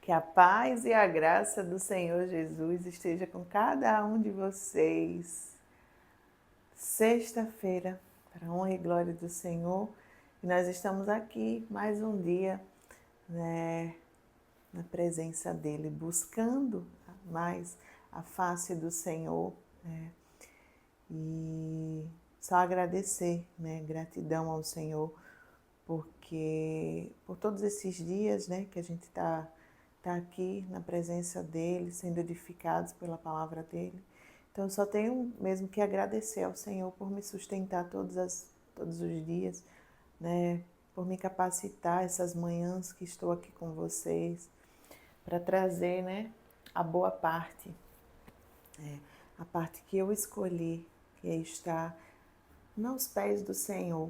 Que a paz e a graça do Senhor Jesus esteja com cada um de vocês. Sexta-feira, para a honra e glória do Senhor, e nós estamos aqui mais um dia, né, na presença dEle, buscando mais a face do Senhor, né, e só agradecer, né, gratidão ao Senhor, porque por todos esses dias, né, que a gente está aqui na presença dEle, sendo edificados pela palavra dEle. Então, eu só tenho mesmo que agradecer ao Senhor por me sustentar todos os dias, né, por me capacitar essas manhãs que estou aqui com vocês, para trazer, né, a boa parte, a parte que eu escolhi, que é estar nos pés do Senhor,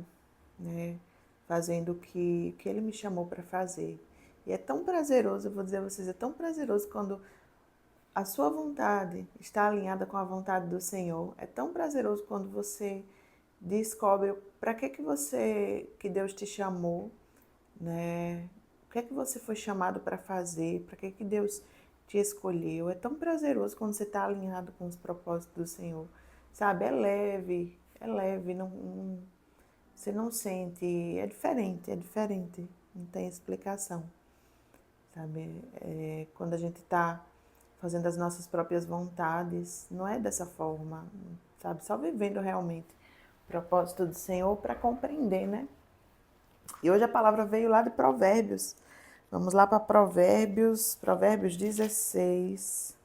né, fazendo o que Ele me chamou para fazer. E é tão prazeroso, eu vou dizer a vocês, é tão prazeroso quando a sua vontade está alinhada com a vontade do Senhor. É tão prazeroso quando você descobre para que Deus te chamou, né? O que é que você foi chamado para fazer? Para que Deus te escolheu? É tão prazeroso quando você está alinhado com os propósitos do Senhor, sabe? É leve, você não sente, é diferente, não tem explicação, sabe? Quando a gente está fazendo as nossas próprias vontades, não é dessa forma, sabe? Só vivendo realmente o propósito do Senhor para compreender, né? E hoje a palavra veio lá de Provérbios. Vamos lá para Provérbios 16.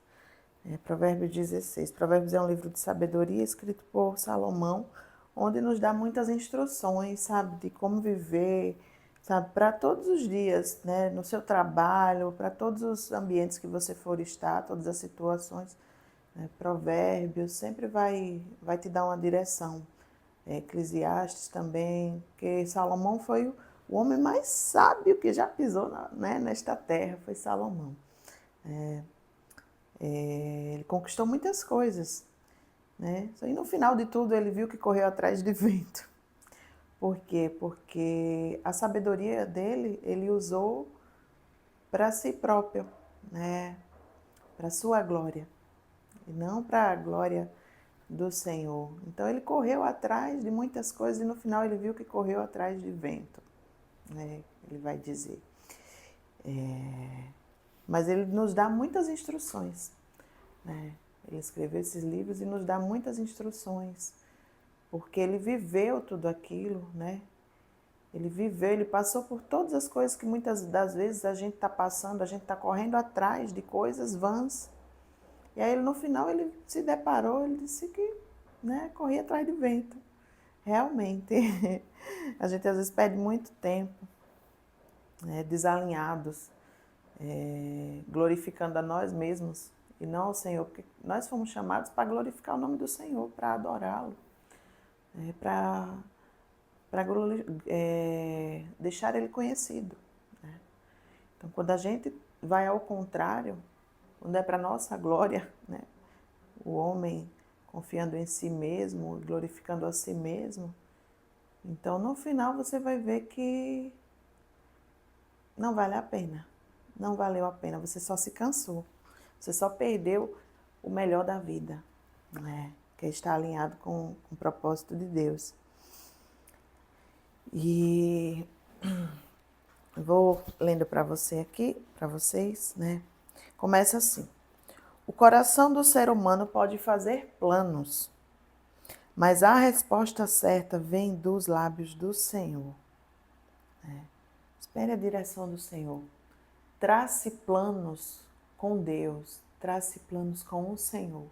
Provérbios 16. Provérbios é um livro de sabedoria escrito por Salomão, onde nos dá muitas instruções, sabe, de como viver, sabe, para todos os dias, né, no seu trabalho, para todos os ambientes que você for estar, todas as situações. Provérbios sempre vai te dar uma direção. Eclesiastes também, porque Salomão foi o homem mais sábio que já pisou nesta terra, foi Salomão. Ele conquistou muitas coisas, né? E no final de tudo ele viu que correu atrás de vento. Por quê? Porque a sabedoria dele, ele usou para si próprio, né? Para sua glória, e não para a glória do Senhor. Então ele correu atrás de muitas coisas e no final ele viu que correu atrás de vento, né? Ele vai dizer. Mas ele nos dá muitas instruções, né? Ele escreveu esses livros e nos dá muitas instruções, porque ele viveu tudo aquilo, né? Ele viveu, ele passou por todas as coisas que muitas das vezes a gente está passando, a gente está correndo atrás de coisas vãs. E aí no final ele se deparou, ele disse que, né, corria atrás de vento. Realmente, a gente às vezes perde muito tempo, né, desalinhados, glorificando a nós mesmos e não ao Senhor, porque nós fomos chamados para glorificar o nome do Senhor, para adorá-lo, para deixar Ele conhecido, né? Então, quando a gente vai ao contrário, quando é para nossa glória, né, o homem confiando em si mesmo, glorificando a si mesmo, então no final você vai ver que não vale a pena, não valeu a pena, você só se cansou, você só perdeu o melhor da vida, né, que é estar alinhado com o propósito de Deus. E vou lendo para você aqui, para vocês, né? Começa assim: o coração do ser humano pode fazer planos, mas a resposta certa vem dos lábios do Senhor. Espere a direção do Senhor. Trace planos com Deus, trace planos com o Senhor.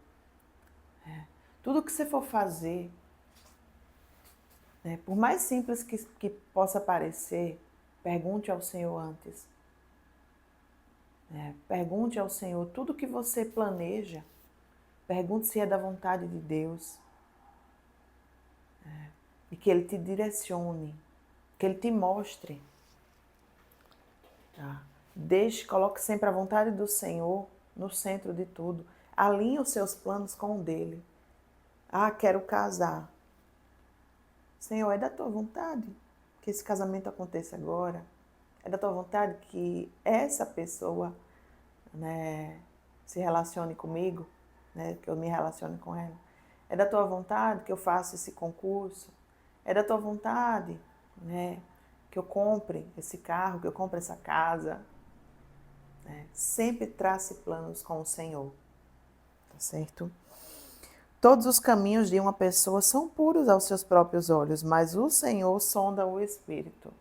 Tudo que você for fazer, né, por mais simples que possa parecer, pergunte ao Senhor antes. Pergunte ao Senhor tudo que você planeja. Pergunte se é da vontade de Deus. E que Ele te direcione, que Ele te mostre. Tá? Coloque sempre a vontade do Senhor no centro de tudo. Alinhe os seus planos com o dele. Ah, quero casar. Senhor, é da tua vontade que esse casamento aconteça agora? É da tua vontade que essa pessoa né, se relacione comigo, né, que eu me relacione com ela. É da tua vontade que eu faça esse concurso? É da tua vontade, né, que eu compre esse carro, que eu compre essa casa? Né? Sempre trace planos com o Senhor, tá certo? Todos os caminhos de uma pessoa são puros aos seus próprios olhos, mas o Senhor sonda o espírito.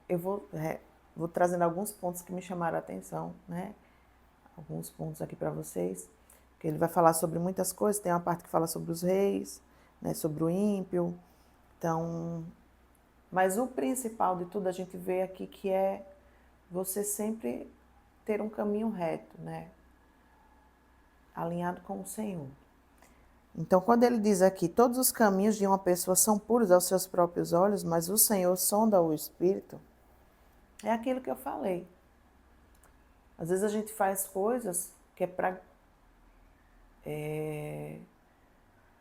Eu vou trazendo alguns pontos que me chamaram a atenção, né? Alguns pontos aqui para vocês, que ele vai falar sobre muitas coisas. Tem uma parte que fala sobre os reis, né? Sobre o ímpio. Então, mas o principal de tudo a gente vê aqui que é você sempre ter um caminho reto, né? Alinhado com o Senhor. Então, quando ele diz aqui, todos os caminhos de uma pessoa são puros aos seus próprios olhos, mas o Senhor sonda o espírito, é aquilo que eu falei. Às vezes a gente faz coisas que é para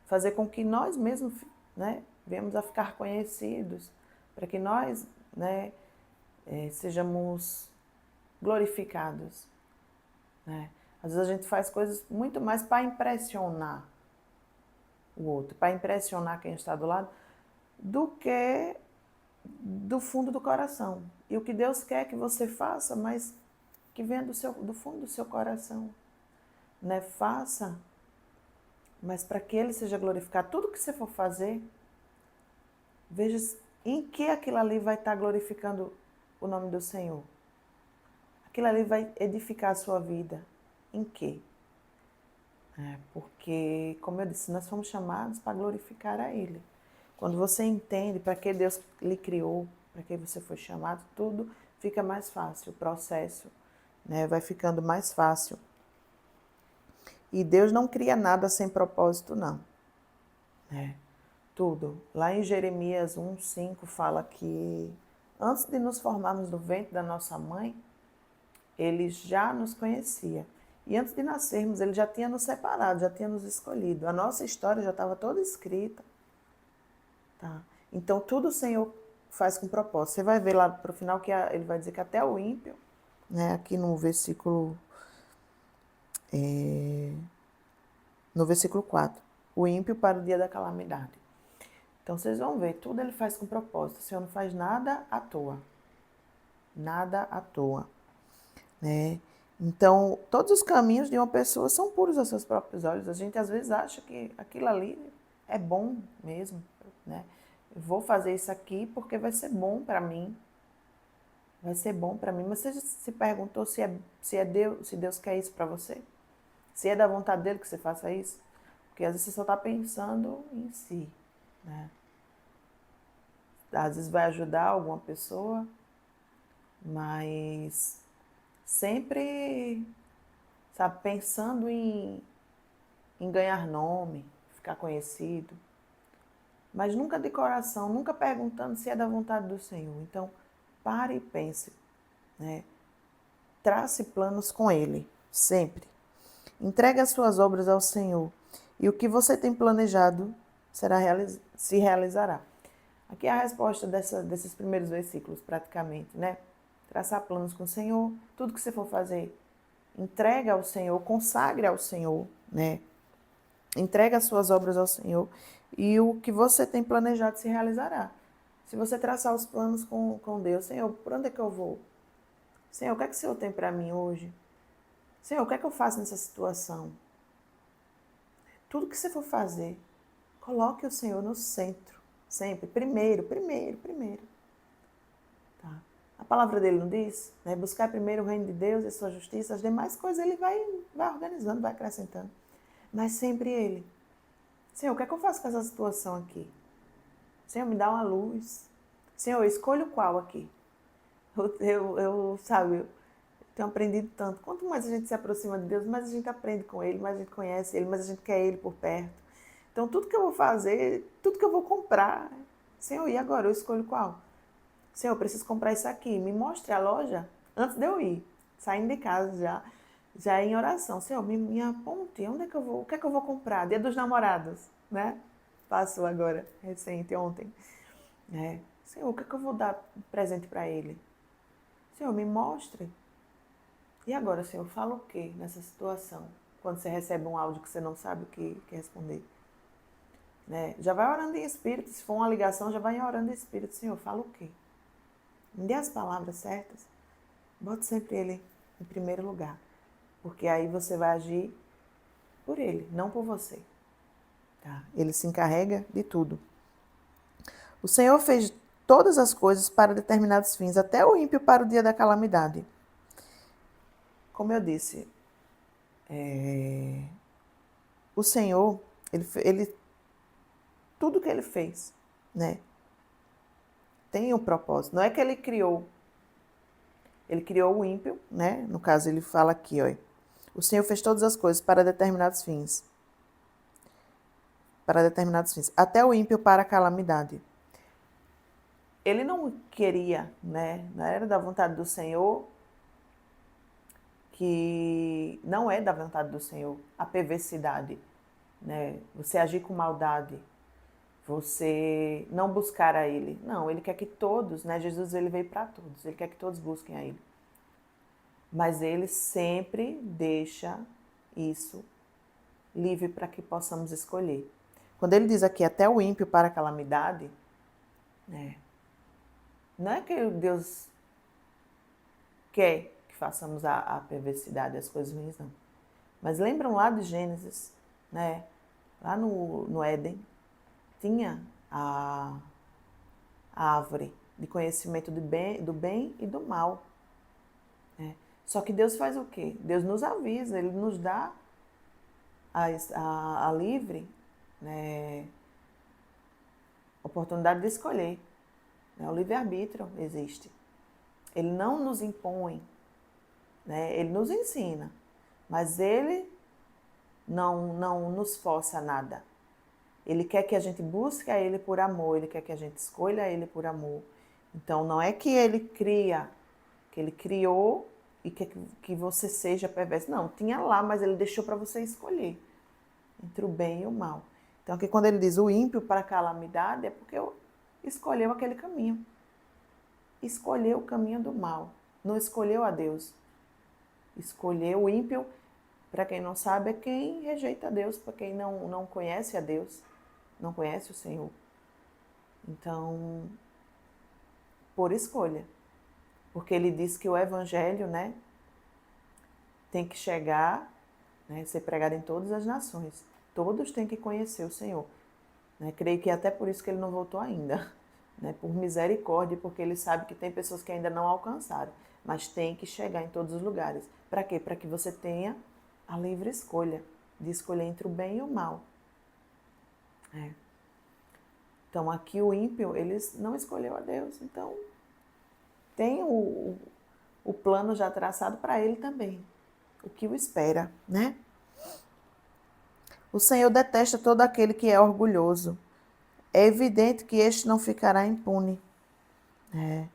fazer com que nós mesmos, né, venhamos a ficar conhecidos, para que nós, né, sejamos glorificados. Né? Às vezes a gente faz coisas muito mais para impressionar o outro, para impressionar quem está do lado, do que do fundo do coração. E o que Deus quer que você faça, mas que venha do fundo do seu coração. Né? Faça, mas para que Ele seja glorificado. Tudo que você for fazer, veja em que aquilo ali vai estar glorificando o nome do Senhor. Aquilo ali vai edificar a sua vida. Em quê? Porque, como eu disse, nós fomos chamados para glorificar a Ele. Quando você entende para que Deus lhe criou, para que você foi chamado, tudo fica mais fácil, o processo, né, vai ficando mais fácil. E Deus não cria nada sem propósito, não. Tudo. Lá em Jeremias 1:5 fala que antes de nos formarmos no ventre da nossa mãe, Ele já nos conhecia. E antes de nascermos, Ele já tinha nos separado, já tinha nos escolhido. A nossa história já estava toda escrita. Tá? Então, tudo o Senhor faz com propósito. Você vai ver lá para o final que Ele vai dizer que até o ímpio, né, aqui no versículo 4, o ímpio para o dia da calamidade. Então, vocês vão ver, tudo Ele faz com propósito. O Senhor não faz nada à toa. Nada à toa. Né? Então, todos os caminhos de uma pessoa são puros aos seus próprios olhos. A gente às vezes acha que aquilo ali é bom mesmo, né? Eu vou fazer isso aqui porque vai ser bom para mim. Vai ser bom para mim. Mas você se perguntou se Deus quer isso para você? Se é da vontade dele que você faça isso? Porque às vezes você só está pensando em si, né? Às vezes vai ajudar alguma pessoa, mas sempre, sabe, pensando em ganhar nome, ficar conhecido, mas nunca de coração, nunca perguntando se é da vontade do Senhor. Então, pare e pense, né? Trace planos com Ele, sempre. Entregue as suas obras ao Senhor e o que você tem planejado se realizará. Aqui é a resposta desses primeiros versículos, praticamente, né? Traçar planos com o Senhor, tudo que você for fazer, entregue ao Senhor, consagre ao Senhor, né? Entregue as suas obras ao Senhor e o que você tem planejado se realizará. Se você traçar os planos com Deus, Senhor, por onde é que eu vou? Senhor, o que é que o Senhor tem para mim hoje? Senhor, o que é que eu faço nessa situação? Tudo que você for fazer, coloque o Senhor no centro, sempre, primeiro. Tá? A palavra dele não diz, né? Buscar primeiro o reino de Deus e a sua justiça, as demais coisas ele vai organizando, vai acrescentando. Mas sempre ele. Senhor, o que é que eu faço com essa situação aqui? Senhor, me dá uma luz. Senhor, eu escolho qual aqui? Sabe, eu tenho aprendido tanto. Quanto mais a gente se aproxima de Deus, mais a gente aprende com Ele, mais a gente conhece Ele, mais a gente quer Ele por perto. Então, tudo que eu vou fazer, tudo que eu vou comprar, Senhor, e agora? Eu escolho qual? Senhor, eu preciso comprar isso aqui. Me mostre a loja antes de eu ir. Saindo de casa já em oração. Senhor, me aponte. Onde é que eu vou? O que é que eu vou comprar? Dia dos Namorados, né? Passou agora, recente, ontem. Senhor, o que é que eu vou dar presente para ele? Senhor, me mostre. E agora, Senhor, fala o quê nessa situação? Quando você recebe um áudio que você não sabe o que responder. Né? Já vai orando em espírito. Se for uma ligação, já vai orando em espírito. Senhor, fala o quê? Me dê as palavras certas. Bote sempre ele em primeiro lugar. Porque aí você vai agir por ele, não por você. Tá? Ele se encarrega de tudo. O Senhor fez todas as coisas para determinados fins, até o ímpio para o dia da calamidade. Como eu disse, o Senhor, tudo que ele fez, né, tem um propósito. Não é que ele criou o ímpio, né? No caso, ele fala aqui, ó. O Senhor fez todas as coisas para determinados fins. Para determinados fins. Até o ímpio para a calamidade. Ele não queria, né? Não era da vontade do Senhor, que não é da vontade do Senhor, a perversidade, né? Você agir com maldade, você não buscar a Ele. Não, Ele quer que todos, né? Jesus, ele veio para todos, Ele quer que todos busquem a Ele. Mas Ele sempre deixa isso livre para que possamos escolher. Quando Ele diz aqui, até o ímpio para a calamidade, né? Não é que Deus quer que façamos a perversidade, as coisas ruins, não. Mas lembram lá de Gênesis, né? Lá no Éden, tinha a árvore de conhecimento do bem e do mal. Né? Só que Deus faz o quê? Deus nos avisa, Ele nos dá a livre, né, oportunidade de escolher. Né? O livre-arbítrio existe. Ele não nos impõe, né? Ele nos ensina, mas Ele não nos força a nada. Ele quer que a gente busque a Ele por amor, Ele quer que a gente escolha a Ele por amor. Então, não é que Ele cria, que Ele criou e quer que você seja perverso. Não, tinha lá, mas Ele deixou para você escolher entre o bem e o mal. Então, aqui quando Ele diz o ímpio para a calamidade, é porque escolheu aquele caminho. Escolheu o caminho do mal. Não escolheu a Deus. Escolheu o ímpio, para quem não sabe, é quem rejeita a Deus, para quem não conhece a Deus, não conhece o Senhor. Então, por escolha. Porque ele diz que o evangelho, né, tem que chegar, né, ser pregado em todas as nações. Todos têm que conhecer o Senhor. Né? Creio que até por isso que ele não voltou ainda. Né? Por misericórdia, porque ele sabe que tem pessoas que ainda não alcançaram. Mas tem que chegar em todos os lugares. Para quê? Para que você tenha a livre escolha de escolher entre o bem e o mal. É. Então, aqui o ímpio, ele não escolheu a Deus. Então, tem o plano já traçado para ele também. O que o espera, né? O Senhor detesta todo aquele que é orgulhoso. É evidente que este não ficará impune. É.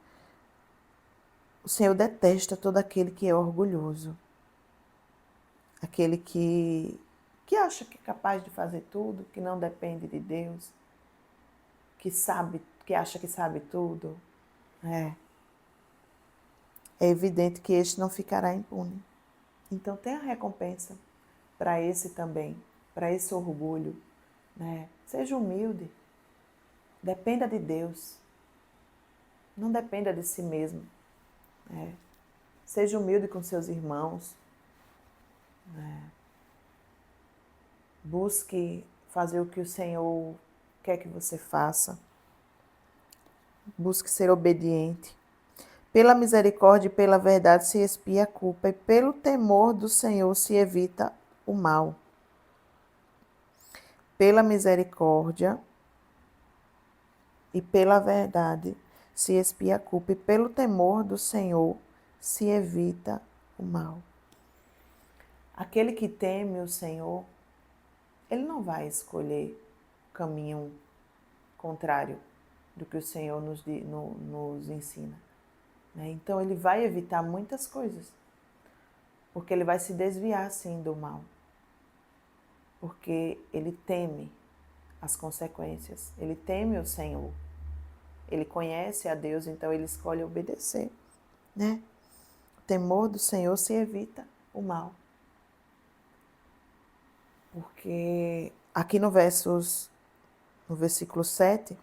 O Senhor detesta todo aquele que é orgulhoso. Aquele que acha que é capaz de fazer tudo, que não depende de Deus, que acha que sabe tudo. É evidente que este não ficará impune. Então tem a recompensa para esse também, para esse orgulho. Né? Seja humilde, dependa de Deus, não dependa de si mesmo. Né? Seja humilde com seus irmãos. Né? Busque fazer o que o Senhor quer que você faça. Busque ser obediente. Pela misericórdia e pela verdade se expia a culpa, e pelo temor do Senhor se evita o mal. Pela misericórdia e pela verdade se expia a culpa, e pelo temor do Senhor se evita o mal. Aquele que teme o Senhor, ele não vai escolher o caminho contrário do que o Senhor nos ensina. Então ele vai evitar muitas coisas, porque ele vai se desviar sim do mal, porque ele teme as consequências, ele teme o Senhor, ele conhece a Deus, então ele escolhe obedecer, né? temor do Senhor se evita o mal. Porque aqui no versículo 7,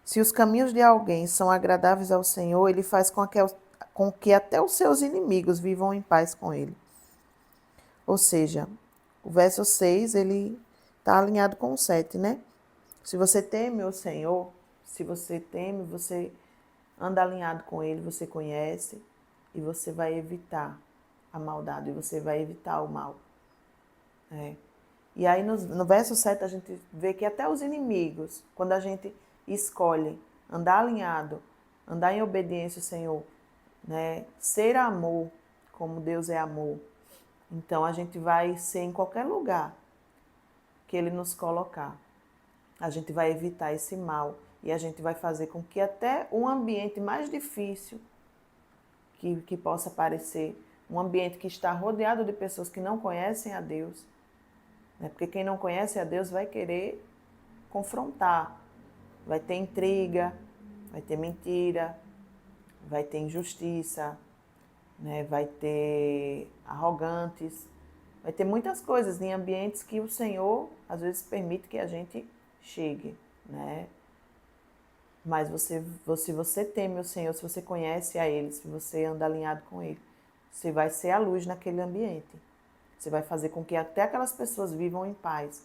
se os caminhos de alguém são agradáveis ao Senhor, ele faz com que até os seus inimigos vivam em paz com ele. Ou seja, o verso 6, ele está alinhado com o 7, né? Se você teme o Senhor, você anda alinhado com ele, você conhece e você vai evitar a maldade, você vai evitar o mal. E aí no verso 7 a gente vê que até os inimigos, quando a gente escolhe andar alinhado, andar em obediência ao Senhor, né? Ser amor, como Deus é amor. Então a gente vai ser em qualquer lugar que Ele nos colocar. A gente vai evitar esse mal e a gente vai fazer com que até um ambiente mais difícil que possa parecer, um ambiente que está rodeado de pessoas que não conhecem a Deus, né? Porque quem não conhece a Deus vai querer confrontar, vai ter intriga, vai ter mentira, vai ter injustiça, né? Vai ter arrogantes, vai ter muitas coisas em ambientes que o Senhor às vezes permite que a gente chegue, né? Mas se você teme o Senhor, se você conhece a Ele, se você anda alinhado com Ele, você vai ser a luz naquele ambiente. Você vai fazer com que até aquelas pessoas vivam em paz,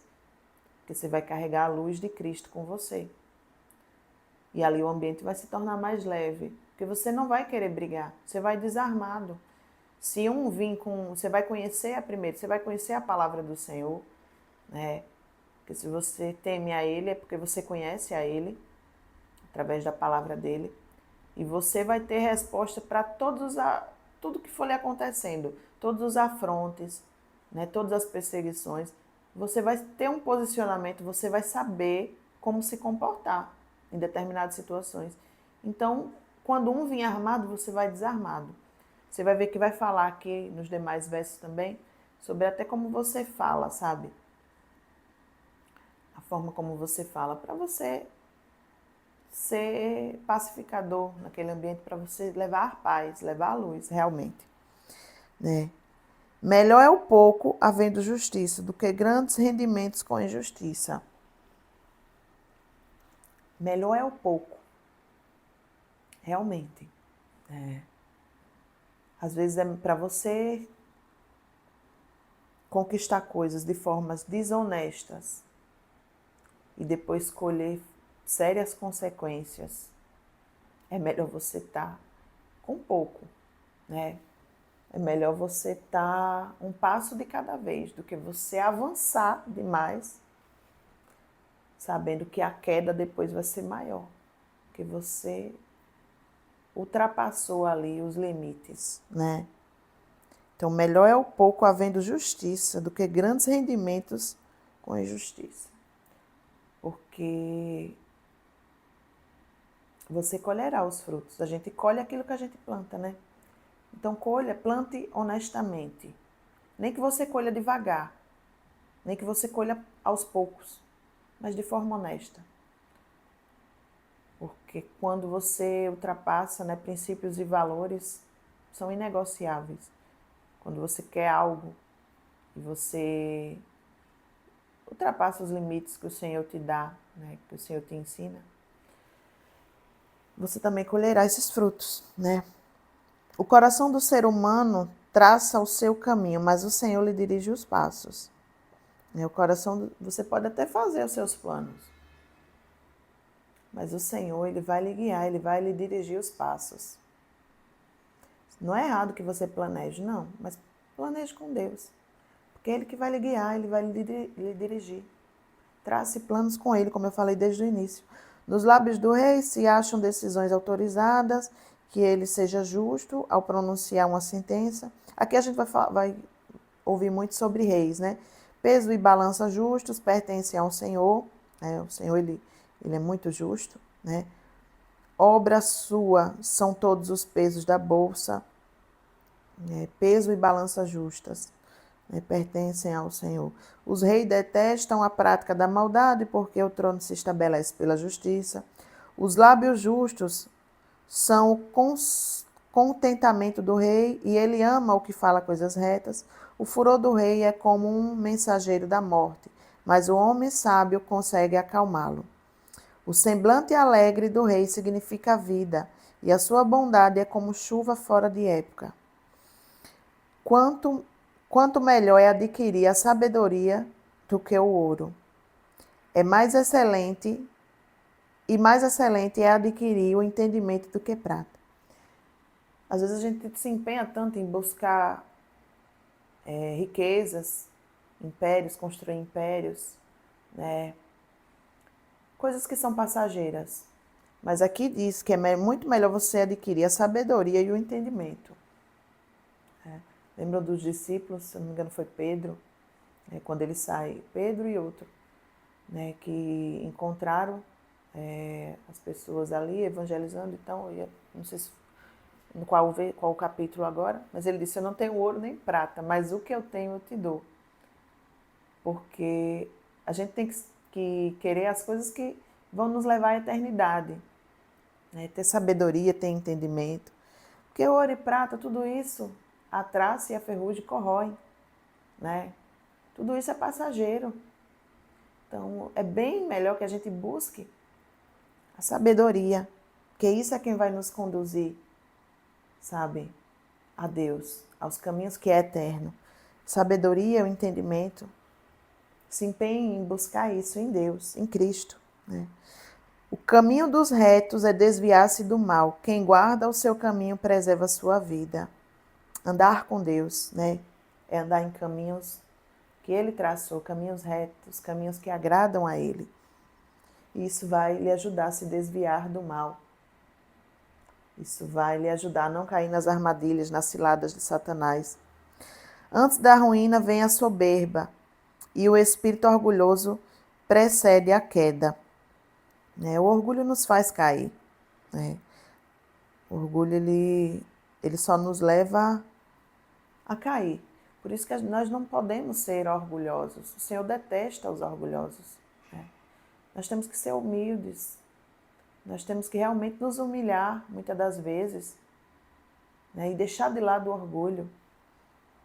porque você vai carregar a luz de Cristo com você. E ali o ambiente vai se tornar mais leve, porque você não vai querer brigar, você vai desarmado. Se um vir com... Você vai conhecer você vai conhecer a palavra do Senhor, né? Porque se você teme a Ele, é porque você conhece a Ele, através da palavra dEle, e você vai ter resposta para tudo que for lhe acontecendo, todos os afrontes, né? Todas as perseguições. Você vai ter um posicionamento, você vai saber como se comportar em determinadas situações. Então, quando um vir armado, você vai desarmado. Você vai ver que vai falar aqui nos demais versos também sobre até como você fala, sabe? A forma como você fala, para você ser pacificador naquele ambiente, para você levar paz, levar a luz, realmente, né? Melhor é o pouco havendo justiça do que grandes rendimentos com injustiça. Melhor é o pouco, realmente. Às vezes é para você conquistar coisas de formas desonestas e depois colher sérias consequências. É melhor você estar com pouco, né? É melhor você estar um passo de cada vez do que você avançar demais, sabendo que a queda depois vai ser maior, que você ultrapassou ali os limites, né? Então, melhor é o pouco havendo justiça do que grandes rendimentos com injustiça. Porque você colherá os frutos. A gente colhe aquilo que a gente planta, né? Então, plante honestamente. Nem que você colha devagar, nem que você colha aos poucos, mas de forma honesta. Porque quando você ultrapassa, né, princípios e valores, são inegociáveis. Quando você quer algo e você ultrapassa os limites que o Senhor te dá, né, que o Senhor te ensina, você também colherá esses frutos, né? O coração do ser humano traça o seu caminho, mas o Senhor lhe dirige os passos. O coração, você pode até fazer os seus planos, mas o Senhor, Ele vai lhe guiar, Ele vai lhe dirigir os passos. Não é errado que você planeje, não, mas planeje com Deus, porque é Ele que vai lhe guiar, Ele vai lhe dirigir. Trace planos com Ele, como eu falei desde o início. Nos lábios do rei se acham decisões autorizadas, que ele seja justo ao pronunciar uma sentença. Aqui a gente vai ouvir muito sobre reis, né? Peso e balança justos pertencem ao Senhor, né? O Senhor, ele é muito justo, né? Obra sua são todos os pesos da bolsa, né? Peso e balança justas, né? Pertencem ao Senhor. Os reis detestam a prática da maldade, porque o trono se estabelece pela justiça. Os lábios justos são contentamento do rei, e ele ama o que fala coisas retas. O furor do rei é como um mensageiro da morte, mas o homem sábio consegue acalmá-lo. O semblante alegre do rei significa vida, e a sua bondade é como chuva fora de época. Quanto melhor é adquirir a sabedoria do que o ouro. É mais excelente é adquirir o entendimento do que prata. Às vezes a gente se empenha tanto em buscar riquezas, impérios, construir impérios, né? Coisas que são passageiras. Mas aqui diz que é muito melhor você adquirir a sabedoria e o entendimento. Lembram dos discípulos, se não me engano foi Pedro, quando ele sai, Pedro e outro, que encontraram as pessoas ali evangelizando. Então, não sei se qual o capítulo agora, mas ele disse: eu não tenho ouro nem prata, mas o que eu tenho eu te dou. Porque a gente tem que querer as coisas que vão nos levar à eternidade. Ter sabedoria, ter entendimento. Porque ouro e prata, tudo isso, a traça e a ferrugem corroem. Tudo isso é passageiro. Então, é bem melhor que a gente busque a sabedoria, porque isso é quem vai nos conduzir, sabe, a Deus, aos caminhos que é eterno. Sabedoria, o entendimento. Se empenhe em buscar isso em Deus, em Cristo. O caminho dos retos é desviar-se do mal. Quem guarda o seu caminho preserva a sua vida. Andar com Deus, é andar em caminhos que Ele traçou, caminhos retos, caminhos que agradam a Ele. E isso vai lhe ajudar a se desviar do mal. Isso vai lhe ajudar a não cair nas armadilhas, nas ciladas de Satanás. Antes da ruína vem a soberba, e o espírito orgulhoso precede a queda. O orgulho nos faz cair. O orgulho, ele só nos leva a cair. Por isso que nós não podemos ser orgulhosos. O Senhor detesta os orgulhosos. Nós temos que ser humildes. Nós temos que realmente nos humilhar, muitas das vezes, e deixar de lado o orgulho.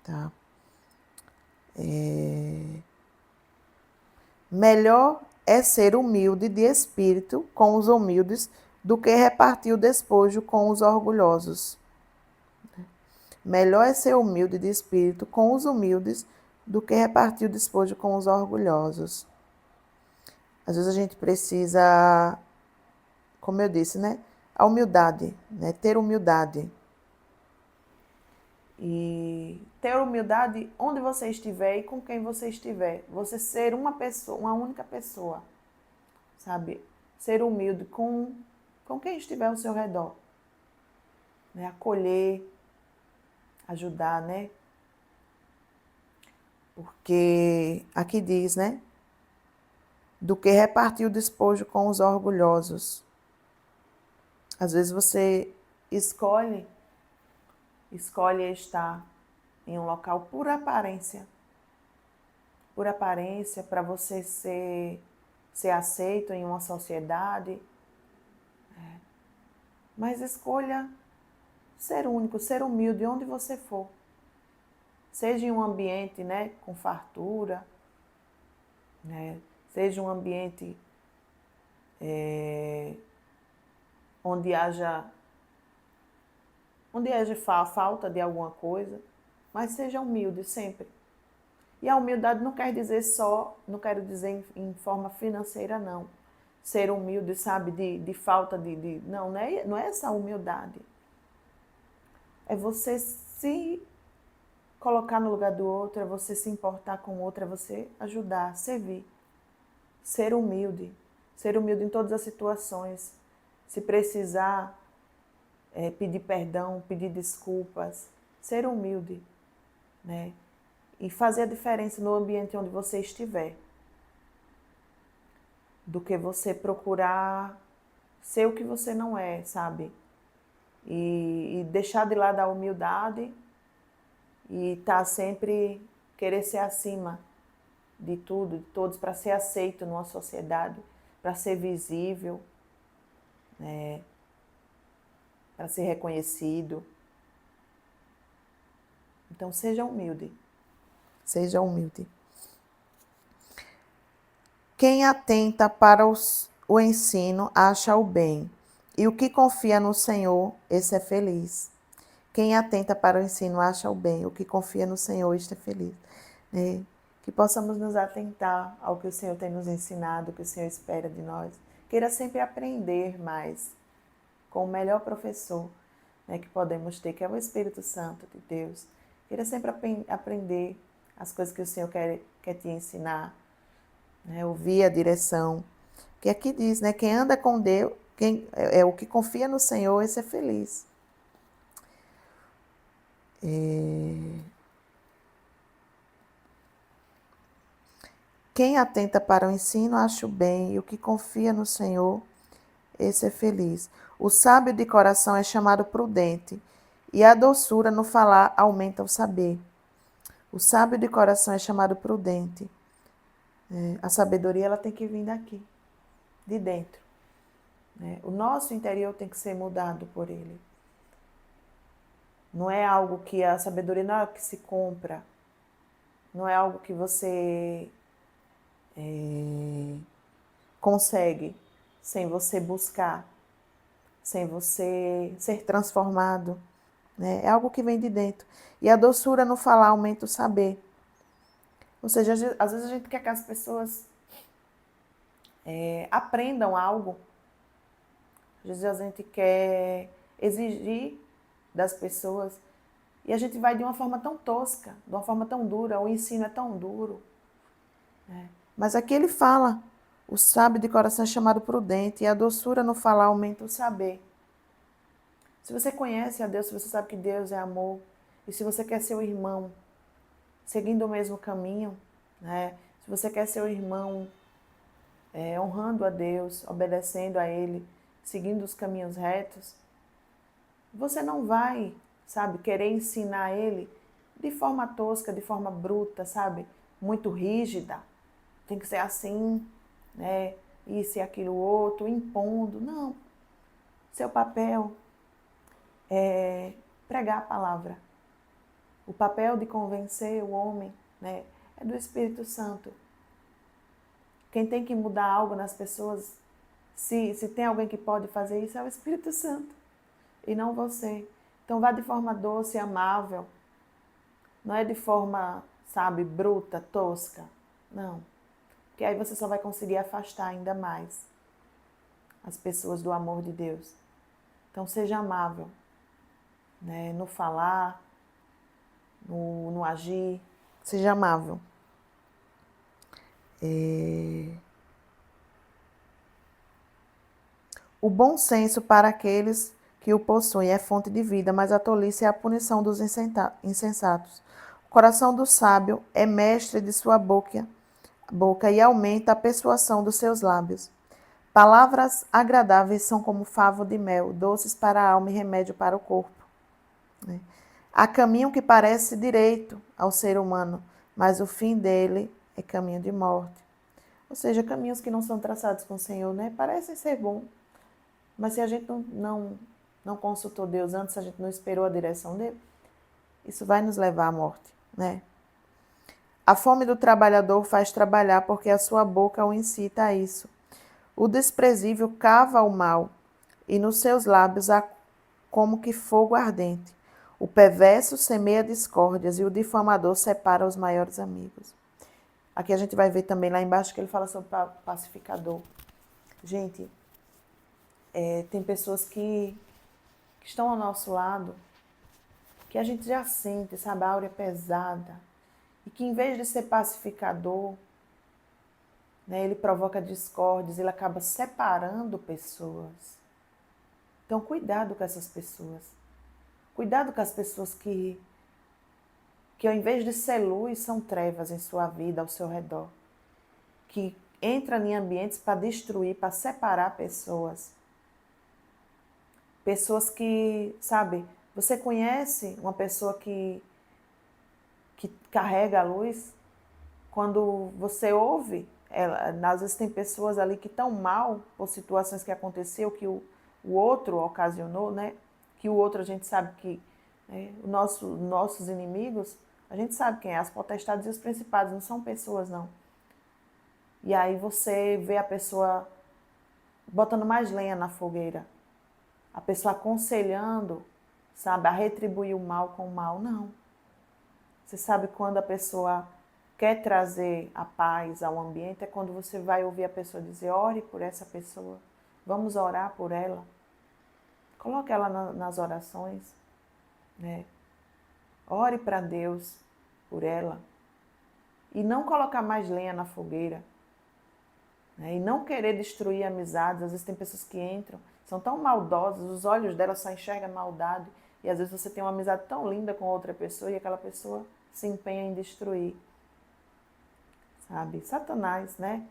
Tá? Melhor é ser humilde de espírito com os humildes do que repartir o despojo com os orgulhosos. Melhor é ser humilde de espírito com os humildes do que repartir o despojo com os orgulhosos. Às vezes a gente precisa, como eu disse, a humildade, ter humildade. E ter humildade onde você estiver e com quem você estiver. Você ser uma pessoa, uma única pessoa, sabe? Ser humilde com quem estiver ao seu redor. Acolher, ajudar, Porque aqui diz, do que repartir o despojo com os orgulhosos. Às vezes você escolhe estar em um local por aparência, para você ser aceito em uma sociedade. Mas escolha ser único, ser humilde onde você for. Seja em um ambiente, com fartura, seja um ambiente onde haja falta de alguma coisa, mas seja humilde sempre. E a humildade não quer dizer em forma financeira, não. Ser humilde, sabe, de falta de... Não é essa humildade. É você se colocar no lugar do outro, é você se importar com o outro, é você ajudar, servir. Ser humilde em todas as situações. Se precisar pedir perdão, pedir desculpas, ser humilde, e fazer a diferença no ambiente onde você estiver, do que você procurar ser o que você não é, sabe? E deixar de lado a humildade e sempre querer ser acima de tudo, de todos, para ser aceito numa sociedade, para ser visível, para ser reconhecido. Então, seja humilde. Seja humilde. Quem atenta para o ensino acha o bem, e o que confia no Senhor, esse é feliz. Quem atenta para o ensino acha o bem, o que confia no Senhor, este é feliz. Que possamos nos atentar ao que o Senhor tem nos ensinado, o que o Senhor espera de nós. Queira sempre aprender mais com o melhor professor, que podemos ter, que é o Espírito Santo de Deus. Queira sempre aprender as coisas que o Senhor quer te ensinar, ouvir a direção. Que aqui diz, quem anda com Deus, quem é o que confia no Senhor, esse é feliz. Quem atenta para o ensino acha o bem, e o que confia no Senhor, esse é feliz. O sábio de coração é chamado prudente, e a doçura no falar aumenta o saber. O sábio de coração é chamado prudente. A sabedoria ela tem que vir daqui, de dentro. O nosso interior tem que ser mudado por ele. Não é algo que a sabedoria não é algo que se compra. Não é algo que você consegue sem você buscar, sem você ser transformado. É algo que vem de dentro. E a doçura no falar aumenta o saber. Ou seja, às vezes a gente quer que as pessoas aprendam algo. Às vezes a gente quer exigir das pessoas e a gente vai de uma forma tão tosca, de uma forma tão dura, o ensino é tão duro. Mas aqui ele fala, o sábio de coração é chamado prudente, e a doçura no falar aumenta o saber. Se você conhece a Deus, se você sabe que Deus é amor, e se você quer ser o irmão seguindo o mesmo caminho, se você quer ser o irmão honrando a Deus, obedecendo a Ele, seguindo os caminhos retos, você não vai, querer ensinar Ele de forma tosca, de forma bruta, muito rígida. Tem que ser assim, isso e aquilo outro, impondo. Não. Seu papel é pregar a palavra. O papel de convencer o homem, é do Espírito Santo. Quem tem que mudar algo nas pessoas, se tem alguém que pode fazer isso, é o Espírito Santo. E não você. Então vá de forma doce e amável. Não é de forma, bruta, tosca. Não. Porque aí você só vai conseguir afastar ainda mais as pessoas do amor de Deus. Então seja amável, no falar, no agir. Seja amável. O bom senso para aqueles que o possuem é fonte de vida, mas a tolice é a punição dos insensatos. O coração do sábio é mestre de sua boca e aumenta a persuasão dos seus lábios. Palavras agradáveis são como favo de mel, doces para a alma e remédio para o corpo. Há caminho que parece direito ao ser humano, mas o fim dele é caminho de morte. Ou seja, caminhos que não são traçados com o Senhor, parecem ser bons. Mas se a gente não consultou Deus antes, se a gente não esperou a direção dele, isso vai nos levar à morte, A fome do trabalhador faz trabalhar porque a sua boca o incita a isso. O desprezível cava o mal e nos seus lábios há como que fogo ardente. O perverso semeia discórdias e o difamador separa os maiores amigos. Aqui a gente vai ver também lá embaixo que ele fala sobre o pacificador. Gente, tem pessoas que estão ao nosso lado, que a gente já sente, a áurea pesada, e que em vez de ser pacificador, ele provoca discórdias, ele acaba separando pessoas. Então, cuidado com essas pessoas. Cuidado com as pessoas que ao invés de ser luz, são trevas em sua vida, ao seu redor. Que entram em ambientes para destruir, para separar pessoas. Pessoas que, você conhece uma pessoa que carrega a luz? Quando você ouve, às vezes tem pessoas ali que estão mal por situações que aconteceu, que o outro ocasionou, que o outro a gente sabe que né? Nossos inimigos, a gente sabe quem é, as potestades e os principados, não são pessoas, não. E aí você vê a pessoa botando mais lenha na fogueira, a pessoa aconselhando, sabe, a retribuir o mal com o mal. Não. Você sabe quando a pessoa quer trazer a paz ao ambiente, é quando você vai ouvir a pessoa dizer, ore por essa pessoa, vamos orar por ela. Coloque ela nas orações, né? Ore para Deus por ela. E não colocar mais lenha na fogueira. Né? E não querer destruir amizades. Às vezes tem pessoas que entram, são tão maldosas, os olhos delas só enxergam maldade. E às vezes você tem uma amizade tão linda com outra pessoa e aquela pessoa se empenha em destruir. Sabe? Satanás, né?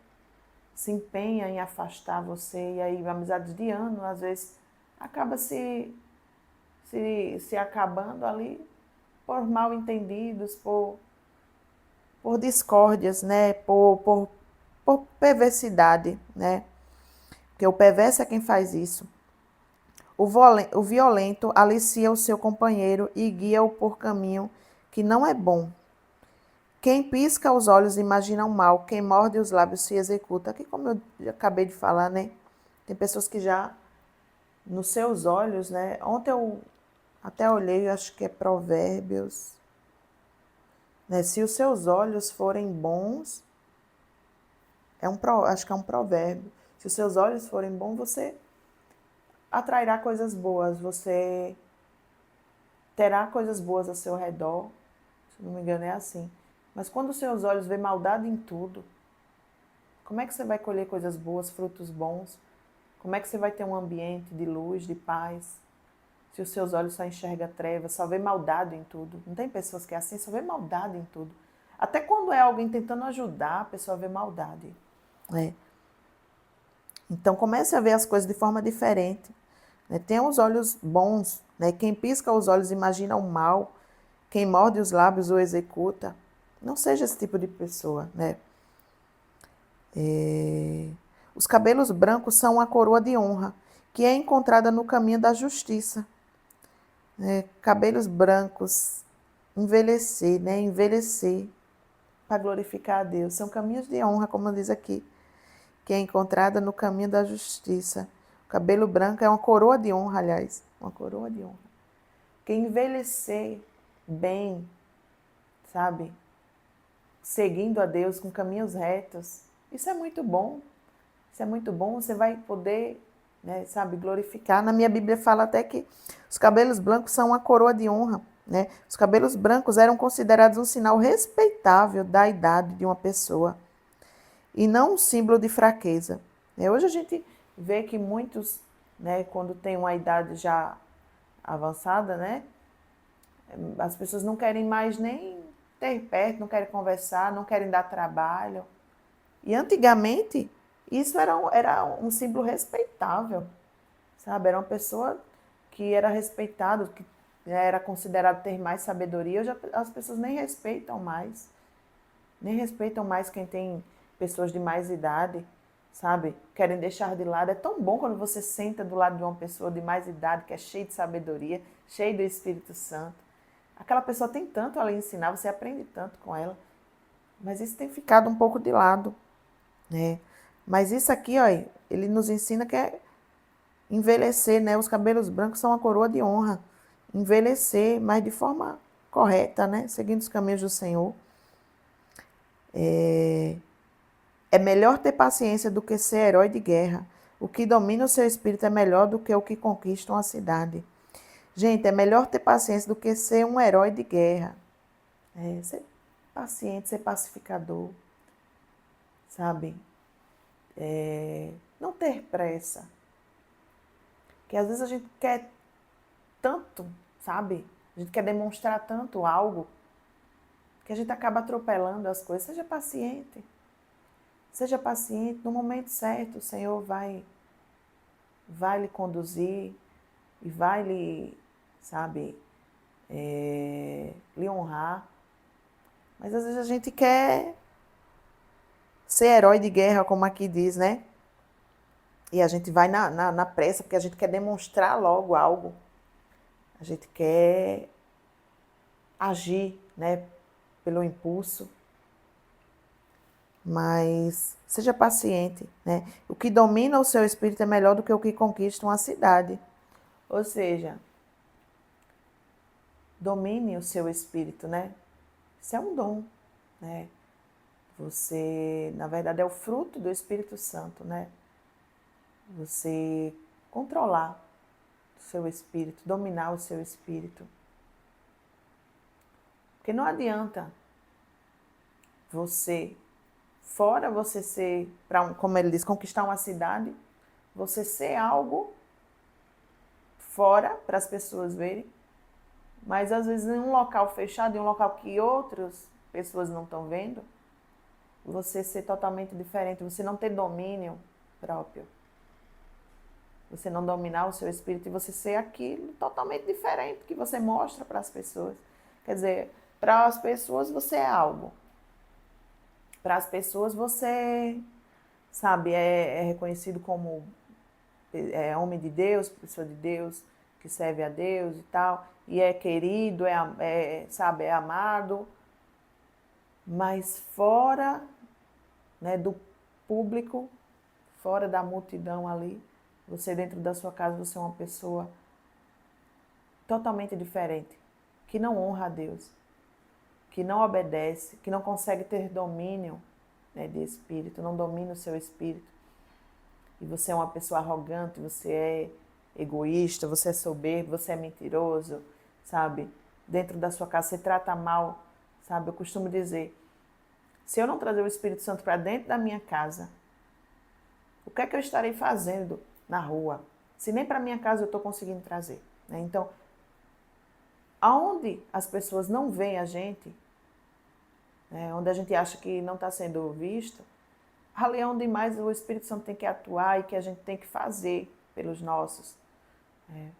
Se empenha em afastar você. E aí amizades de anos, às vezes, acaba se acabando ali por mal entendidos, por discórdias, né? Por perversidade, né? Porque o perverso é quem faz isso. O violento alicia o seu companheiro e guia-o por caminho que não é bom. Quem pisca os olhos imagina o mal, quem morde os lábios se executa. Aqui, como eu acabei de falar, né? Tem pessoas que já, nos seus olhos, né? Ontem eu até olhei, acho que é Provérbios, né? Se os seus olhos forem bons, acho que é um provérbio. Se os seus olhos forem bons, você atrairá coisas boas, você terá coisas boas ao seu redor. Se não me engano, é assim. Mas quando os seus olhos veem maldade em tudo, como é que você vai colher coisas boas, frutos bons? Como é que você vai ter um ambiente de luz, de paz? Se os seus olhos só enxergam trevas, só vê maldade em tudo. Não tem pessoas que é assim, só vê maldade em tudo. Até quando é alguém tentando ajudar, a pessoa vê maldade. Né? Então comece a ver as coisas de forma diferente. Né? Tenha os olhos bons. Né? Quem pisca os olhos imagina o mal. Quem morde os lábios o executa. Não seja esse tipo de pessoa. Né? Os cabelos brancos são a coroa de honra, que é encontrada no caminho da justiça. Cabelos brancos, envelhecer, né? Envelhecer para glorificar a Deus. São caminhos de honra, como diz aqui, que é encontrada no caminho da justiça. O cabelo branco é uma coroa de honra, aliás, uma coroa de honra. Que envelhecer bem, sabe? Seguindo a Deus com caminhos retos, isso é muito bom. Isso é muito bom, você vai poder, né, sabe, glorificar. Na minha Bíblia fala até que os cabelos brancos são uma coroa de honra. Né? Os cabelos brancos eram considerados um sinal respeitável da idade de uma pessoa e não um símbolo de fraqueza. Hoje a gente vê que muitos, né, quando tem uma idade já avançada, né, as pessoas não querem mais nem ter perto, não querem conversar, não querem dar trabalho. E antigamente isso era um símbolo respeitável, sabe? Era uma pessoa que era respeitada, que era considerado ter mais sabedoria. Hoje as pessoas nem respeitam mais. Nem respeitam mais quem tem pessoas de mais idade, sabe? Querem deixar de lado. É tão bom quando você senta do lado de uma pessoa de mais idade, que é cheia de sabedoria, cheia do Espírito Santo. Aquela pessoa tem tanto a lhe ensinar, você aprende tanto com ela. Mas isso tem ficado um pouco de lado, né? Mas isso aqui, ó, ele nos ensina que é envelhecer, né? Os cabelos brancos são uma coroa de honra. Envelhecer, mas de forma correta, né? Seguindo os caminhos do Senhor. É melhor ter paciência do que ser herói de guerra. O que domina o seu espírito é melhor do que o que conquista uma cidade. Gente, é melhor ter paciência do que ser um herói de guerra. Ser paciente, ser pacificador, sabe? Não ter pressa. Porque às vezes a gente quer tanto, sabe? A gente quer demonstrar tanto algo que a gente acaba atropelando as coisas. Seja paciente. Seja paciente. No momento certo, o Senhor vai lhe conduzir e vai lhe, sabe, lhe honrar. Mas às vezes a gente quer ser herói de guerra, como aqui diz, né? E a gente vai na pressa, porque a gente quer demonstrar logo algo. A gente quer agir, né, pelo impulso. Mas seja paciente, né? O que domina o seu espírito é melhor do que o que conquista uma cidade. Ou seja, domine o seu espírito, né? Isso é um dom, né? Você, na verdade, é o fruto do Espírito Santo, né? Você controlar o seu espírito, dominar o seu espírito. Porque não adianta você, fora você ser, como ele diz, conquistar uma cidade, você ser algo fora para as pessoas verem, mas às vezes em um local fechado, em um local que outras pessoas não estão vendo, você ser totalmente diferente, você não ter domínio próprio. Você não dominar o seu espírito e você ser aquilo totalmente diferente que você mostra para as pessoas. Quer dizer, para as pessoas você é algo. Para as pessoas você, sabe, é reconhecido como homem de Deus, pessoa de Deus, que serve a Deus e tal, e é querido, sabe, é amado, mas fora, né, do público, fora da multidão ali, você dentro da sua casa, você é uma pessoa totalmente diferente, que não honra a Deus, que não obedece, que não consegue ter domínio, né, de espírito, não domina o seu espírito. E você é uma pessoa arrogante, você é egoísta, você é soberbo, você é mentiroso, sabe? Dentro da sua casa você trata mal, sabe? Eu costumo dizer, se eu não trazer o Espírito Santo para dentro da minha casa, o que é que eu estarei fazendo na rua? Se nem para minha casa eu estou conseguindo trazer, né? Então, aonde as pessoas não veem a gente, né, onde a gente acha que não está sendo visto, ali é onde mais o Espírito Santo tem que atuar e que a gente tem que fazer pelos nossos.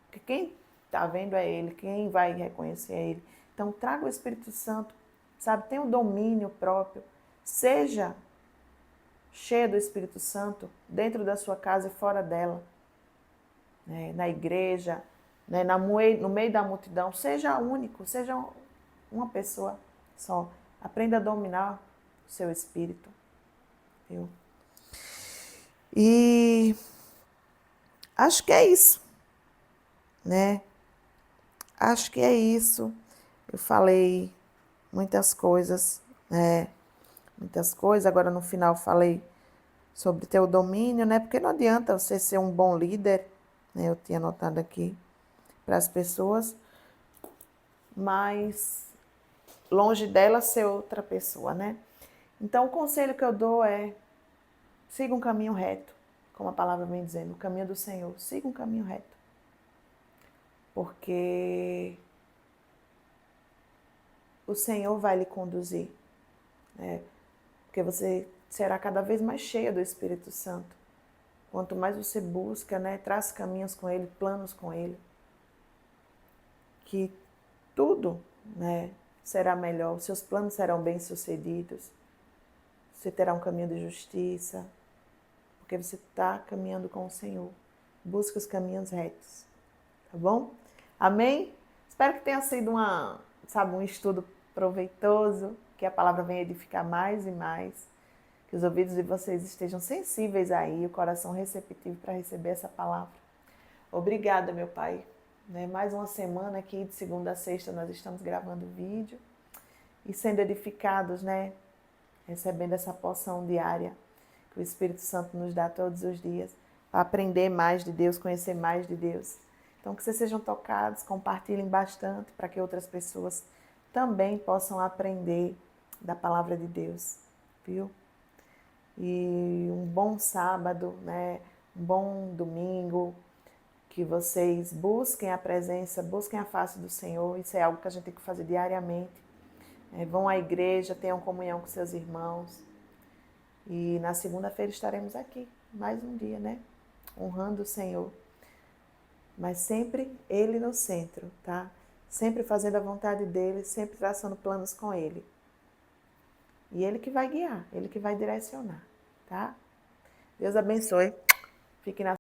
Porque quem está vendo é Ele, quem vai reconhecer é Ele. Então, traga o Espírito Santo, sabe? Tenha um domínio próprio. Seja cheio do Espírito Santo dentro da sua casa e fora dela. Né? Na igreja, né? No meio da multidão. Seja único, seja uma pessoa só. Aprenda a dominar o seu espírito. Viu? E acho que é isso, né? Acho que é isso. Eu falei muitas coisas, né? Muitas coisas. Agora no final falei sobre ter o domínio, né? Porque não adianta você ser um bom líder, né? Eu tinha anotado aqui para as pessoas, mas longe dela ser outra pessoa, né? Então o conselho que eu dou é siga um caminho reto, como a palavra vem dizendo, o caminho do Senhor. Siga um caminho reto. Porque o Senhor vai lhe conduzir, né? Porque você será cada vez mais cheia do Espírito Santo. Quanto mais você busca, né, traça caminhos com Ele, planos com Ele, que tudo, né, será melhor, os seus planos serão bem-sucedidos, você terá um caminho de justiça, porque você está caminhando com o Senhor. Busca os caminhos retos, tá bom? Amém? Espero que tenha sido um estudo proveitoso, que a palavra venha edificar mais e mais, que os ouvidos de vocês estejam sensíveis aí, o coração receptivo para receber essa palavra. Obrigada, meu Pai. Mais uma semana aqui, de segunda a sexta, nós estamos gravando vídeo e sendo edificados, né? Recebendo essa porção diária que o Espírito Santo nos dá todos os dias, para aprender mais de Deus, conhecer mais de Deus. Então, que vocês sejam tocados, compartilhem bastante para que outras pessoas também possam aprender da palavra de Deus, viu? E um bom sábado, né? Um bom domingo, que vocês busquem a presença, busquem a face do Senhor. Isso é algo que a gente tem que fazer diariamente. Vão à igreja, tenham comunhão com seus irmãos. E na segunda-feira estaremos aqui, mais um dia, né? Honrando o Senhor. Mas sempre Ele no centro, tá? Sempre fazendo a vontade dEle, sempre traçando planos com Ele. E Ele que vai guiar, Ele que vai direcionar, tá? Deus abençoe. Fique na